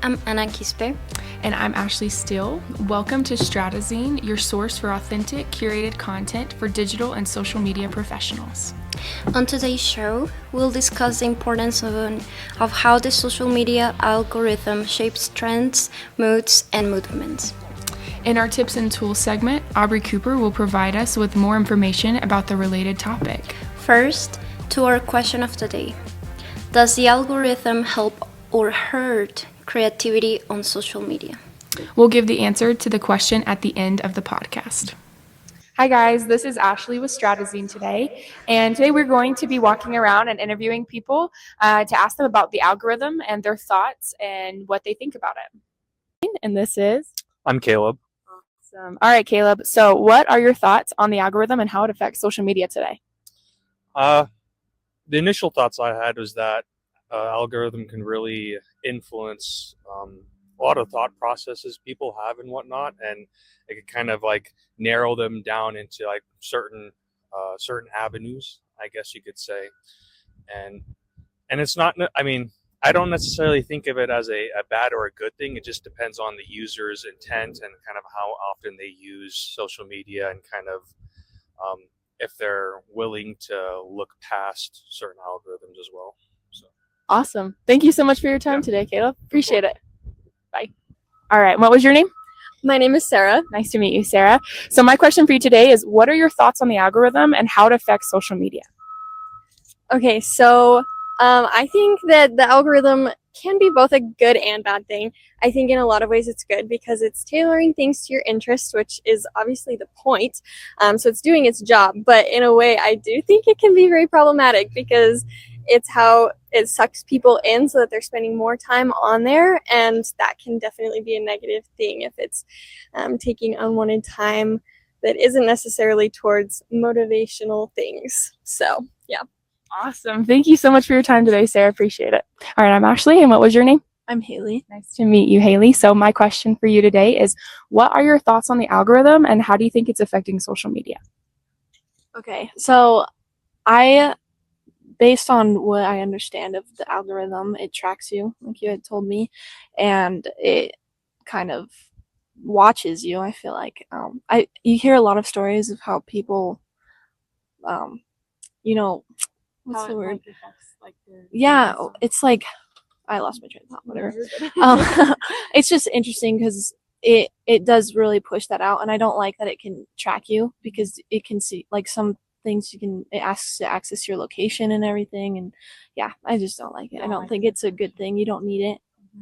I'm Anna Quispe. And I'm Ashley Steele. Welcome to Stratazine, your source for authentic, curated content for digital and social media professionals. On today's show, we'll discuss the importance of how the social media algorithm shapes trends, moods, and movements. In our Tips and Tools segment, Aubrey Cooper will provide us with more information about the related topic. First, to our question of the day. Does the algorithm help or hurt creativity on social media? We'll give the answer to the question at the end of the podcast. Hi guys, this is Ashley with Stratazine today, and today we're going to be walking around and interviewing people to ask them about the algorithm and their thoughts and what they think about it. And this is? I'm Caleb. Awesome. All right, Caleb. So what are your thoughts on the algorithm and how it affects social media today? The initial thoughts I had was that algorithm can really influence a lot of thought processes people have and whatnot, and it could kind of like narrow them down into like certain avenues, I guess you could say. And it's not, I mean, I don't necessarily think of it as a bad or a good thing. It just depends on the user's intent and kind of how often they use social media and kind of if they're willing to look past certain algorithms as well. So. Awesome. Thank you so much for your time today, Caleb. Appreciate it. Bye. All right. What was your name? My name is Sarah. Nice to meet you, Sarah. So my question for you today is, what are your thoughts on the algorithm and how it affects social media? Okay, so I think that the algorithm can be both a good and bad thing. I think in a lot of ways it's good because it's tailoring things to your interests, which is obviously the point. So it's doing its job. But in a way, I do think it can be very problematic because it's how it sucks people in so that they're spending more time on there. And that can definitely be a negative thing if it's taking unwanted time that isn't necessarily towards motivational things. So, yeah. Awesome. Thank you so much for your time today, Sarah. Appreciate it. All right, I'm Ashley, and what was your name? I'm Haley. Nice to meet you, Haley. So my question for you today is, what are your thoughts on the algorithm and how do you think it's affecting social media? Okay, so based on what I understand of the algorithm, it tracks you, like you had told me, and it kind of watches you. I feel like you hear a lot of stories of how people, what's the word? Yeah, it's like I lost my train of thought. Whatever. It's just interesting because it does really push that out, and I don't like that it can track you because it can see like some things it asks to access your location and everything, and yeah, I just don't like it. I don't think it's a good thing. You don't need it,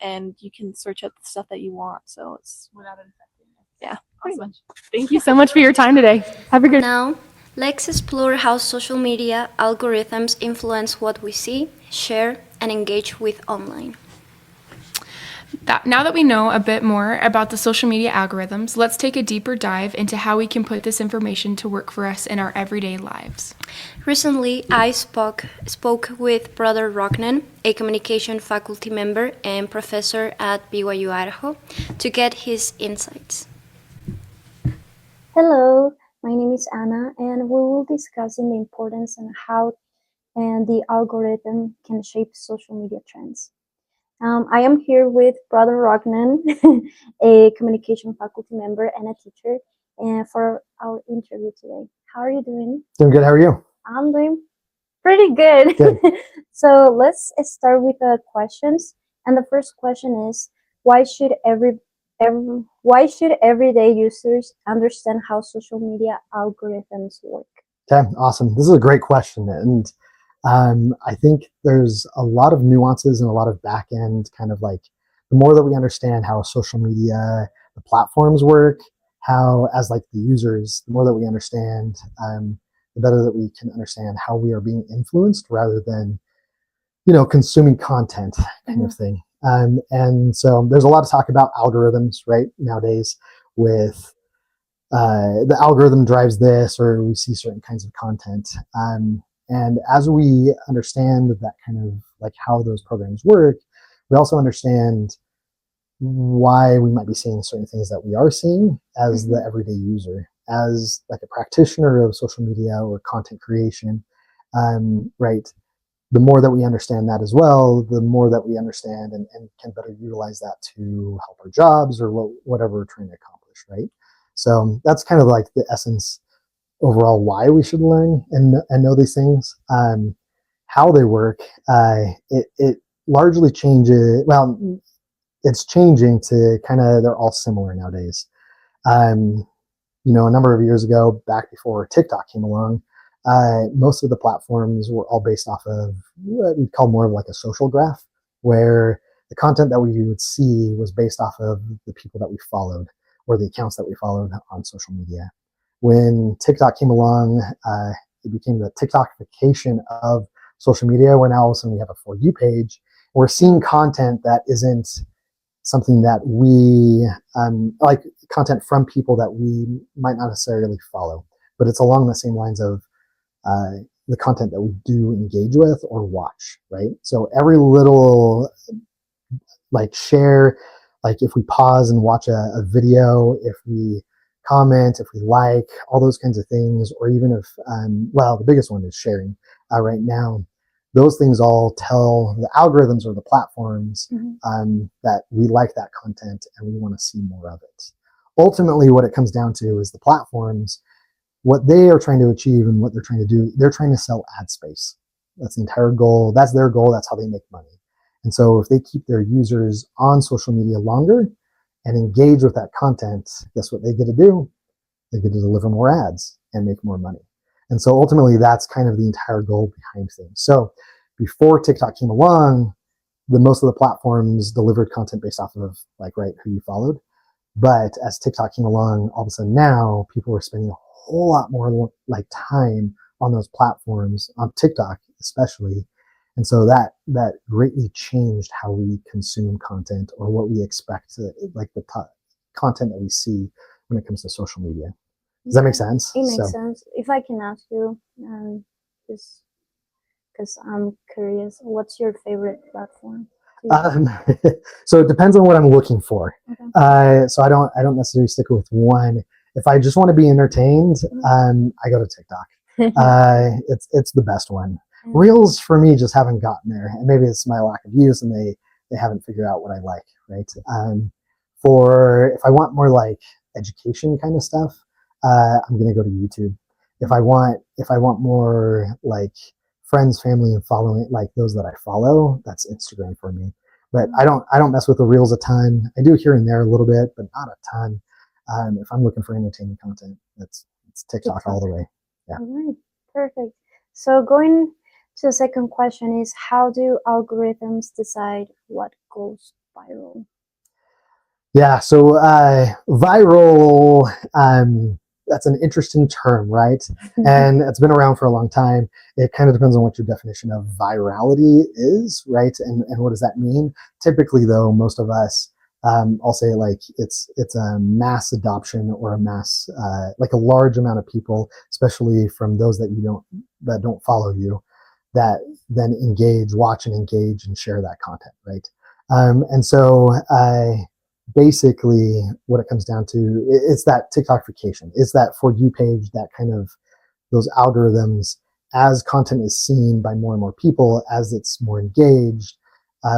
and you can search up the stuff that you want. So it's without it affecting it. Yeah, pretty much. Thank you so much for your time today. Have a good. Now, let's explore how social media algorithms influence what we see, share, and engage with online. Now that we know a bit more about the social media algorithms, let's take a deeper dive into how we can put this information to work for us in our everyday lives. Recently, I spoke with Brother Rognan, a communication faculty member and professor at BYU Idaho, to get his insights. Hello, my name is Anna, and we will discuss the importance and how the algorithm can shape social media trends. I am here with Brother Rognan, a communication faculty member and a teacher, for our interview today. How are you doing? Doing good. How are you? I'm doing pretty good. So let's start with the questions. And the first question is, why should everyday users understand how social media algorithms work? Okay, awesome. This is a great question. And I think there's a lot of nuances and a lot of back end kind of like the more that we understand how social media, the platforms work, how as like the users, the more that we understand, the better that we can understand how we are being influenced rather than, consuming content kind of thing. And so there's a lot of talk about algorithms right nowadays with the algorithm drives this, or we see certain kinds of content. And as we understand that kind of like how those programs work, we also understand why we might be seeing certain things that we are seeing as the everyday user, as like a practitioner of social media or content creation, right? the more that we understand that as well, the more that we understand and can better utilize that to help our jobs or whatever we're trying to accomplish, right? So that's kind of like the essence overall why we should learn and know these things. How they work, it largely changes. Well, it's changing to kind of, they're all similar nowadays. A number of years ago, back before TikTok came along, most of the platforms were all based off of what we'd call more of like a social graph, where the content that we would see was based off of the people that we followed or the accounts that we followed on social media. When TikTok came along, it became the TikTokification of social media, where now all of a sudden we have a For You page. We're seeing content that isn't something that we like, content from people that we might not necessarily follow, but it's along the same lines of the content that we do engage with or watch, right? So every little like share, like if we pause and watch a video, if we comment, if we like, all those kinds of things, or even if, the biggest one is sharing right now. Those things all tell the algorithms or the platforms that we like that content and we want to see more of it. Ultimately, what it comes down to is the platforms, what they are trying to achieve and what they're trying to do, they're trying to sell ad space. That's the entire goal. That's their goal. That's how they make money. And so if they keep their users on social media longer and engage with that content, guess what they get to do? They get to deliver more ads and make more money. And so ultimately, that's kind of the entire goal behind things. So before TikTok came along, most of the platforms delivered content based off of who you followed. But as TikTok came along, all of a sudden now people are spending a whole lot more time on those platforms, on TikTok especially. And so that greatly changed how we consume content or what we expect to, content that we see when it comes to social media. Does that make sense? It makes sense. If I can ask you, just because I'm curious, what's your favorite platform? So it depends on what I'm looking for. Okay. So I don't necessarily stick with one. If I just want to be entertained, I go to TikTok. It's the best one. Reels for me just haven't gotten there, and maybe it's my lack of use, and they haven't figured out what I like, right? For if I want more education kind of stuff, I'm gonna go to YouTube. If I want more friends, family, and following, those that I follow, that's Instagram for me. But I don't mess with the Reels a ton. I do here and there a little bit, but not a ton. If I'm looking for entertaining content, it's TikTok all the way. Yeah. All right, perfect. So going to the second question is, how do algorithms decide what goes viral? Yeah, so viral, that's an interesting term, right? And it's been around for a long time. It kind of depends on what your definition of virality is, right? And what does that mean? Typically, though, most of us, I'll say it's a mass adoption or a mass, a large amount of people, especially from those that don't follow you, that then watch and engage and share that content, right? And so basically what it comes down to, it's that TikTokification. It's that For You page, that kind of those algorithms, as content is seen by more and more people, as it's more engaged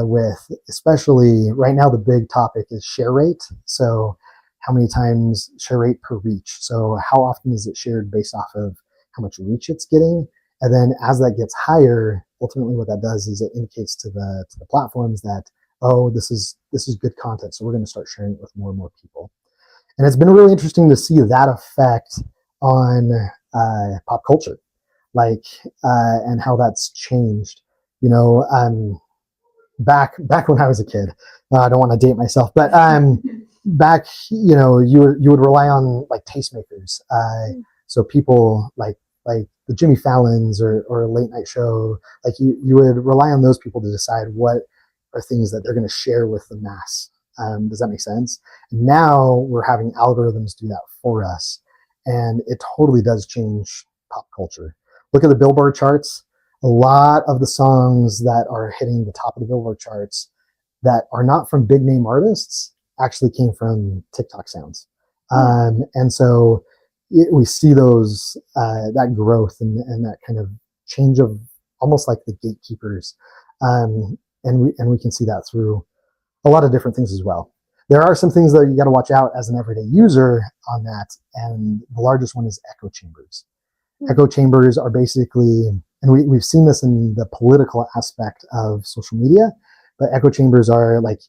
with, especially right now, the big topic is share rate. So how many times share rate per reach. So how often is it shared based off of how much reach it's getting? And then as that gets higher, ultimately what that does is it indicates to the platforms that, oh, this is good content, so we're going to start sharing it with more and more people. And it's been really interesting to see that effect on pop culture, and how that's changed. Back when I was a kid, I don't want to date myself, but back, you would rely on tastemakers. So people like the Jimmy Fallons or a late night show, you would rely on those people to decide what are things that they're going to share with the mass. Does that make sense? Now we're having algorithms do that for us, and it totally does change pop culture. Look at the Billboard charts. A lot of the songs that are hitting the top of the Billboard charts that are not from big name artists actually came from TikTok sounds. And so we see those that growth and that kind of change of almost like the gatekeepers. And we can see that through a lot of different things as well. There are some things that you got to watch out as an everyday user on that, and the largest one is echo chambers. Echo chambers are basically, and we've seen this in the political aspect of social media, but echo chambers are like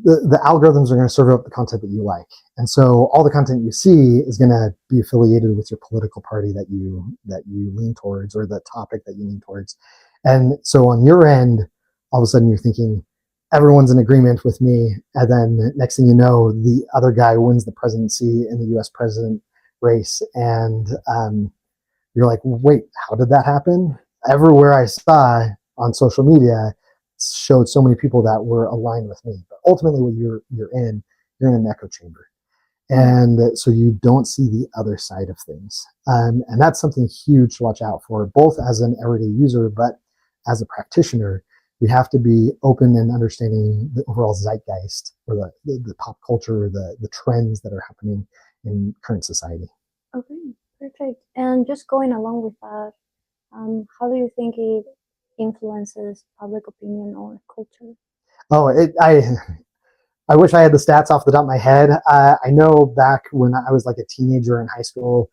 the algorithms are going to serve up the content that you like. And so all the content you see is going to be affiliated with your political party that you lean towards, or the topic that you lean towards. And so on your end, all of a sudden you're thinking, everyone's in agreement with me. And then next thing you know, the other guy wins the presidency in the US president race. And you're like, wait, how did that happen? Everywhere I saw on social media showed so many people that were aligned with me. But ultimately what you're in an echo chamber. And so you don't see the other side of things. And that's something huge to watch out for, both as an everyday user, but as a practitioner. We have to be open and understanding the overall zeitgeist, or the pop culture, the trends that are happening in current society. Okay, perfect. And just going along with that, how do you think it influences public opinion or culture? Oh, I wish I had the stats off the top of my head. I know back when I was like a teenager in high school,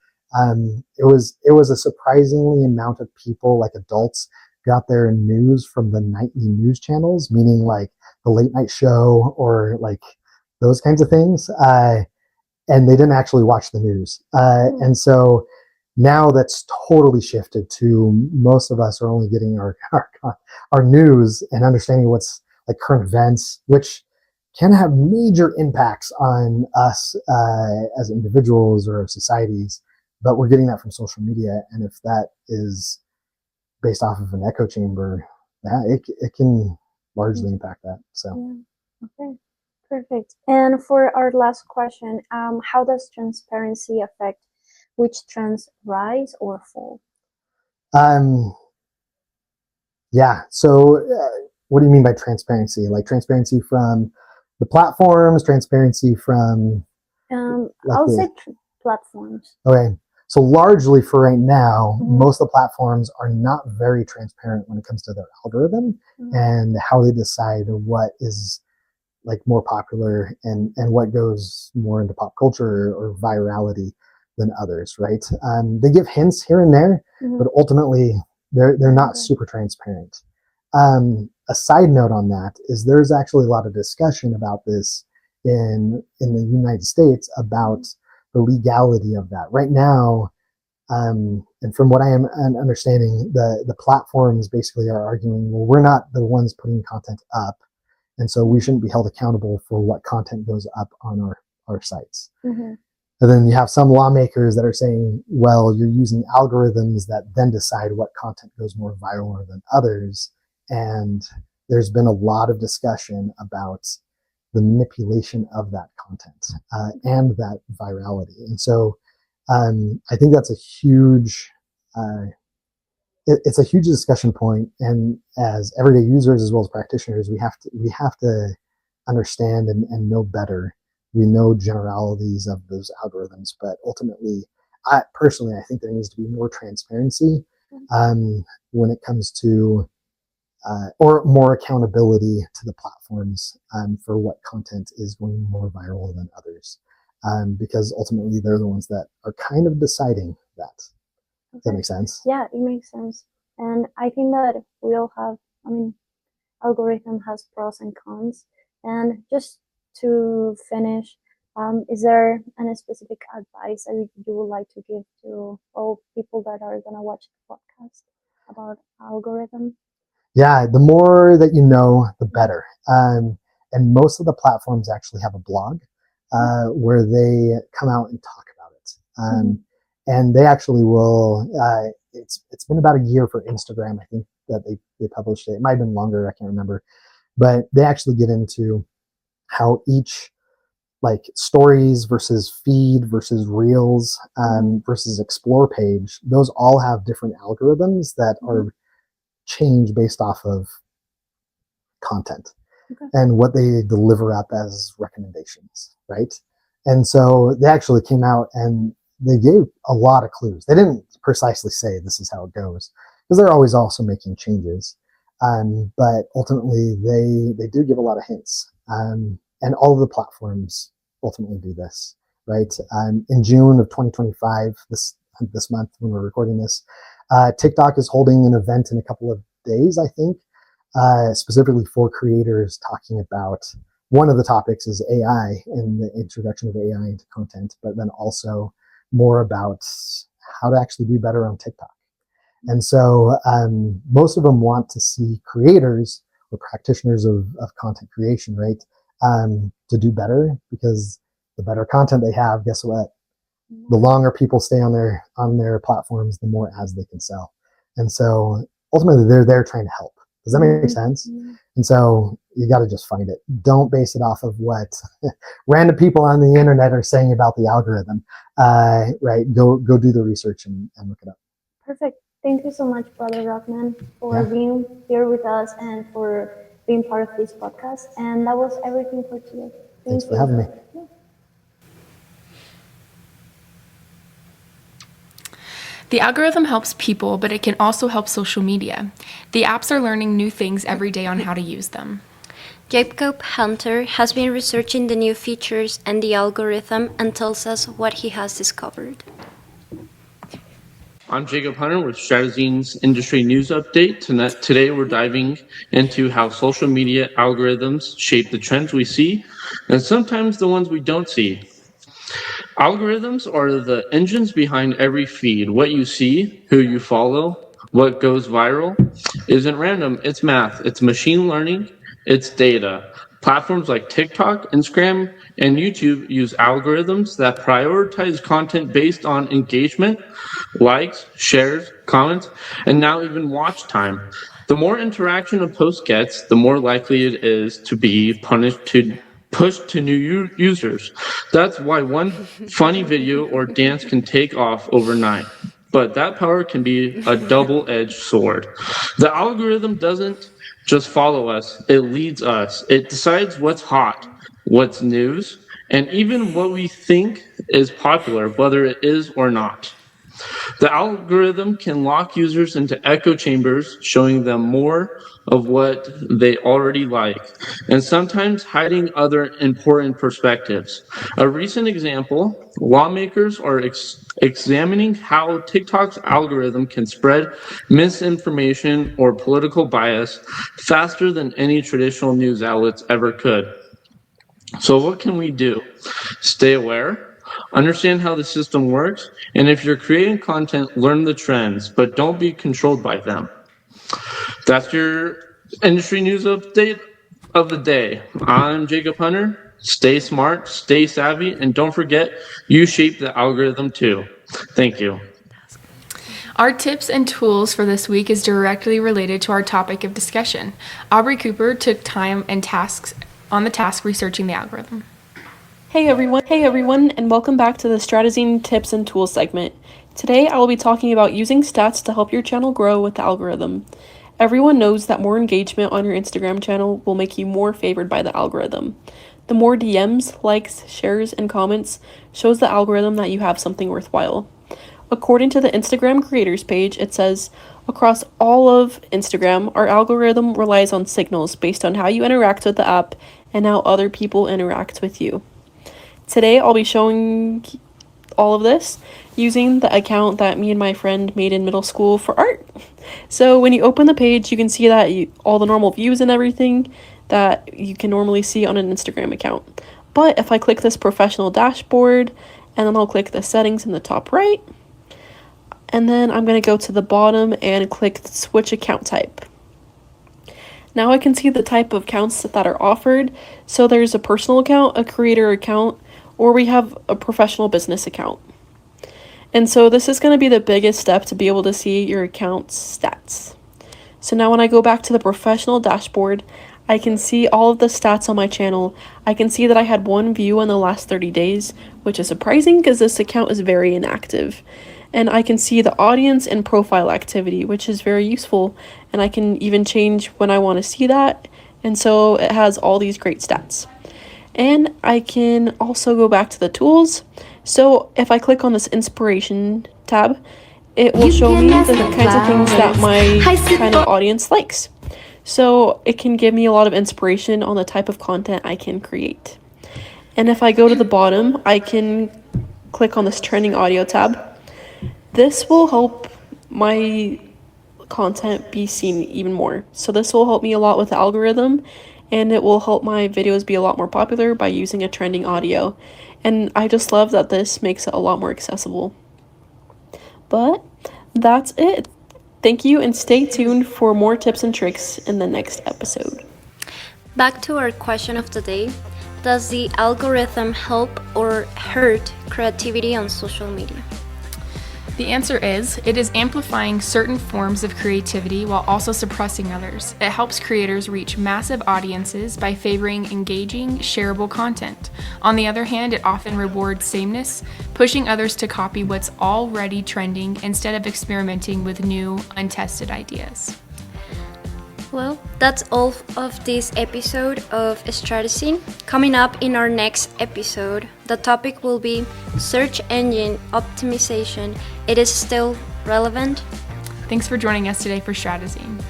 it was a surprisingly amount of people, like adults, got their news from the nightly news channels, meaning like the late night show or like those kinds of things. And they didn't actually watch the news. And so now that's totally shifted to most of us are only getting our news and understanding what's like current events, which can have major impacts on us as individuals or societies, but we're getting that from social media. And if that is based off of an echo chamber, it can largely impact that. So, Yeah. Okay, perfect. And for our last question, how does transparency affect which trends rise or fall? Yeah. So, what do you mean by transparency? Like transparency from the platforms, transparency from I'll say platforms. Okay. So largely for right now, most of the platforms are not very transparent when it comes to their algorithm and how they decide what is like more popular and what goes more into pop culture or virality than others, right? They give hints here and there, but ultimately they're not super transparent. A side note on that is there's actually a lot of discussion about this in the United States about the legality of that. Right now, and from what I am understanding, the platforms basically are arguing, well, we're not the ones putting content up, and so we shouldn't be held accountable for what content goes up on our sites. And then you have some lawmakers that are saying, well, you're using algorithms that then decide what content goes more viral than others. And there's been a lot of discussion about the manipulation of that content and that virality. And so I think that's a huge, it's a huge discussion point. And as everyday users as well as practitioners, we have to understand and know better. We know generalities of those algorithms, but ultimately, I think there needs to be more transparency when it comes to or more accountability to the platforms for what content is going more viral than others, because ultimately they're the ones that are kind of deciding that. Does that make sense? Yeah, it makes sense. And I think that we all have, algorithm has pros and cons. And just to finish, is there any specific advice that you would like to give to all people that are going to watch the podcast about algorithm? Yeah, the more that you know, the better. And most of the platforms actually have a blog where they come out and talk about it. And they actually will, it's been about a year for Instagram, I think, that they published it. It might have been longer, I can't remember. But they actually get into how each like stories versus feed versus reels versus explore page, those all have different algorithms that are changed based off of content and what they deliver up as recommendations, right? And so they actually came out and they gave a lot of clues. They didn't precisely say this is how it goes, because they're always also making changes. But ultimately, they do give a lot of hints, and all of the platforms ultimately do this, right? In June of 2025, this month when we're recording this, TikTok is holding an event in a couple of days, I think, specifically for creators, talking about one of the topics is AI and the introduction of AI into content, but then also more about how to actually do better on TikTok. And so most of them want to see creators or practitioners of content creation, right, to do better, because the better content they have, guess what? The longer people stay on their platforms, the more ads they can sell. And so ultimately, they're there trying to help. Does that make sense? And so you got to just find it. Don't base it off of what random people on the internet are saying about the algorithm. Right? Go do the research and look it up. Perfect. Thank you so much, Brother Rockman, for being here with us and for being part of this podcast. And that was everything for today. Thanks for having me. The algorithm helps people, but it can also help social media. The apps are learning new things every day on how to use them. Jacob Hunter has been researching the new features and the algorithm and tells us what he has discovered. I'm Jacob Hunter with Stratazine's Industry News Update. Today we're diving into how social media algorithms shape the trends we see and sometimes the ones we don't see. Algorithms are the engines behind every feed. What you see, who you follow, what goes viral isn't random. It's math, it's machine learning, it's data. Platforms like TikTok, Instagram, and YouTube use algorithms that prioritize content based on engagement, likes, shares, comments, and now even watch time. The more interaction a post gets, the more likely it is to be pushed to new users. That's why one funny video or dance can take off overnight. But that power can be a double-edged sword. The algorithm doesn't just follow us, it leads us. It decides what's hot, what's news, and even what we think is popular, whether it is or not. The algorithm can lock users into echo chambers, showing them more of what they already like, and sometimes hiding other important perspectives. A recent example, lawmakers are examining how TikTok's algorithm can spread misinformation or political bias faster than any traditional news outlets ever could. So what can we do? Stay aware, understand how the system works, and if you're creating content, learn the trends, but don't be controlled by them. That's your industry news update of the day. I'm Jacob Hunter. Stay smart, stay savvy, and don't forget, you shape the algorithm too. Thank you. Our tips and tools for this week is directly related to our topic of discussion. Aubrey Cooper took time and tasks on the task researching the algorithm. Hey everyone, and welcome back to the Stratazine Tips and Tools segment. Today I will be talking about using stats to help your channel grow with the algorithm. Everyone knows that more engagement on your Instagram channel will make you more favored by the algorithm. The more DMs, likes, shares, and comments shows the algorithm that you have something worthwhile. According to the Instagram creators page, it says, across all of Instagram, our algorithm relies on signals based on how you interact with the app and how other people interact with you. Today, I'll be showing all of this using the account that me and my friend made in middle school for art. So when you open the page, you can see that all the normal views and everything that you can normally see on an Instagram account. But if I click this professional dashboard, and then I'll click the settings in the top right, and then I'm going to go to the bottom and click switch account type. Now I can see the type of accounts that are offered. So there's a personal account, a creator account, or we have a professional business account. And so this is going to be the biggest step to be able to see your account's stats. So now when I go back to the professional dashboard, I can see all of the stats on my channel. I can see that I had 1 view in the last 30 days, which is surprising because this account is very inactive. And I can see the audience and profile activity, which is very useful. And I can even change when I want to see that. And so it has all these great stats. And I can also go back to the tools. So if I click on this inspiration tab, it will show me the kinds of things that my kind of audience likes. So it can give me a lot of inspiration on the type of content I can create. And if I go to the bottom, I can click on this trending audio tab. This will help my content be seen even more. So this will help me a lot with the algorithm, and it will help my videos be a lot more popular by using a trending audio. And I just love that this makes it a lot more accessible. But that's it. Thank you, and stay tuned for more tips and tricks in the next episode. Back to our question of the day. Does the algorithm help or hurt creativity on social media? The answer is, it is amplifying certain forms of creativity while also suppressing others. It helps creators reach massive audiences by favoring engaging, shareable content. On the other hand, it often rewards sameness, pushing others to copy what's already trending instead of experimenting with new, untested ideas. Well, that's all of this episode of Stratazine. Coming up in our next episode, the topic will be search engine optimization. It is still relevant. Thanks for joining us today for Stratazine.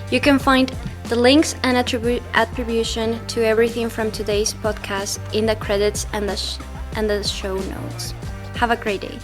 You can find the links and attribution to everything from today's podcast in the credits and the show notes. Have a great day.